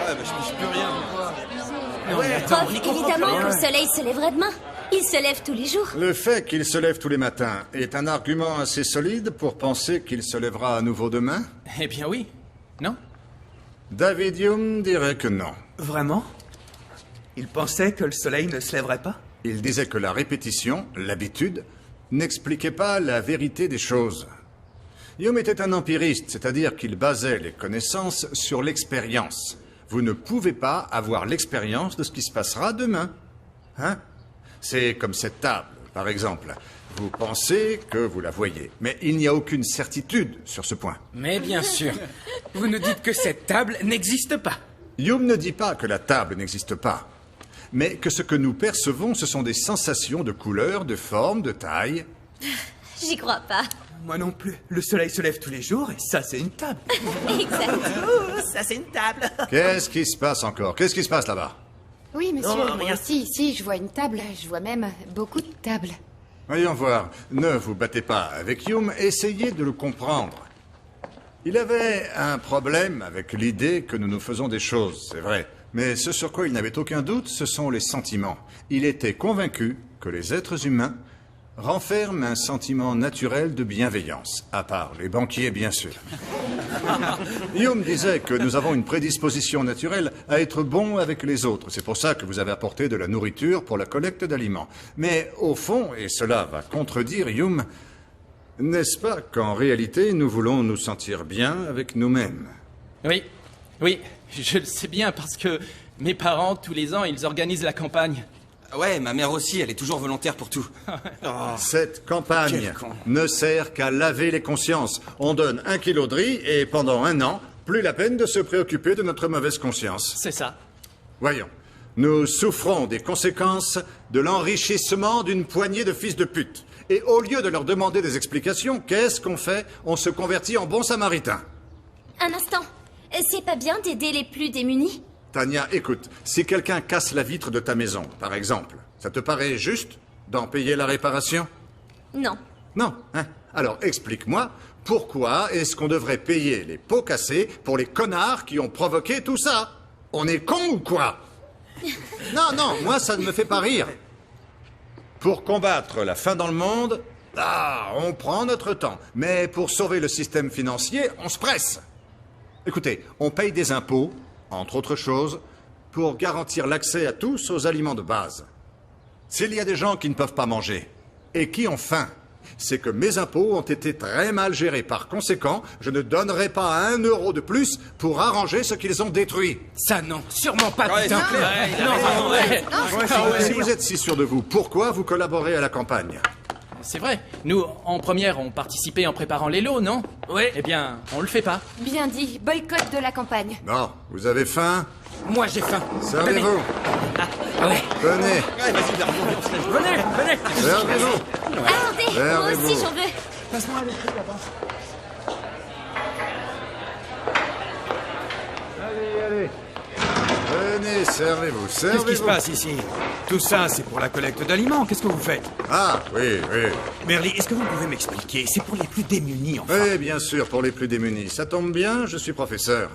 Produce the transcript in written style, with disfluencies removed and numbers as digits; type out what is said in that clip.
Ouais, bah je peux rien. Prof, évidemment que le soleil se lèverait demain. Il se lève tous les jours. Le fait qu'il se lève tous les matins est un argument assez solide pour penser qu'il se lèvera à nouveau demain? Eh bien oui. Non? David Hume dirait que non. Vraiment? Il pensait que le soleil ne se lèverait pas? Il disait que la répétition, l'habitude, n'expliquait pas la vérité des choses. Hume était un empiriste, c'est-à-dire qu'il basait les connaissances sur l'expérience. Vous ne pouvez pas avoir l'expérience de ce qui se passera demain. Hein? C'est comme cette table, par exemple. Vous pensez que vous la voyez, mais il n'y a aucune certitude sur ce point. Mais bien sûr. Vous nous dites que cette table n'existe pas. Hume ne dit pas que la table n'existe pas, mais que ce que nous percevons, ce sont des sensations de couleur, de forme, de taille. J'y crois pas. Moi non plus. Le soleil se lève tous les jours et ça, c'est une table. Exact. Ça, c'est une table. Qu'est-ce qui se passe encore? Qu'est-ce qui se passe là-bas? Oui, monsieur. Non, rien. Si, je vois une table. Je vois même beaucoup de tables. Voyons voir. Ne vous battez pas avec Hume, essayez de le comprendre. Il avait un problème avec l'idée que nous nous faisons des choses, c'est vrai. Mais ce sur quoi il n'avait aucun doute, ce sont les sentiments. Il était convaincu que les êtres humains renferment un sentiment naturel de bienveillance, à part les banquiers, bien sûr. Hume disait que nous avons une prédisposition naturelle à être bons avec les autres. C'est pour ça que vous avez apporté de la nourriture pour la collecte d'aliments. Mais au fond, et cela va contredire Hume, n'est-ce pas qu'en réalité, nous voulons nous sentir bien avec nous-mêmes? Oui, je le sais bien parce que mes parents, tous les ans, ils organisent la campagne. Ouais, ma mère aussi, elle est toujours volontaire pour tout. Cette campagne Quel con. ne sert qu'à laver les consciences. On donne 1 kilo de riz et pendant 1 an, plus la peine de se préoccuper de notre mauvaise conscience. C'est ça. Voyons, nous souffrons des conséquences de l'enrichissement d'une poignée de fils de pute. Et au lieu de leur demander des explications, qu'est-ce qu'on fait? On se convertit en bons samaritains. Un instant. C'est pas bien d'aider les plus démunis? Tania, écoute, si quelqu'un casse la vitre de ta maison, par exemple, ça te paraît juste d'en payer la réparation? Non. Non, hein? Alors explique-moi, pourquoi est-ce qu'on devrait payer les pots cassés pour les connards qui ont provoqué tout ça? On est cons ou quoi? Non, moi ça ne me fait pas rire. Pour combattre la faim dans le monde, on prend notre temps. Mais pour sauver le système financier, on se presse. Écoutez, on paye des impôts, entre autres choses, pour garantir l'accès à tous aux aliments de base. S'il y a des gens qui ne peuvent pas manger et qui ont faim, c'est que mes impôts ont été très mal gérés. Par conséquent, je ne donnerai pas 1 euro de plus pour arranger ce qu'ils ont détruit. Ça non, sûrement pas, Ouais, putain. c'est clair. Non, Si vous êtes si sûr de vous, pourquoi vous collaborez à la campagne? c'est vrai. Nous, en première, on participait en préparant les lots, non? Oui. Eh bien, on le fait pas. Bien dit. Boycott de la campagne. Non, vous avez faim? Moi, j'ai faim. Servez-vous. Ouais. Venez, Ouais, vas-y, Darwin. Venez. servez-vous. Attendez, moi Servez-vous. aussi j'en veux. Allez. Venez, servez-vous, Qu'est-ce qui se servez-vous. passe ici? Tout ça, c'est pour la collecte d'aliments. Qu'est-ce que vous faites? Ah, oui. Merly, est-ce que vous pouvez m'expliquer? C'est pour les plus démunis, enfin. Oui, bien sûr, pour les plus démunis. Ça tombe bien, je suis professeur.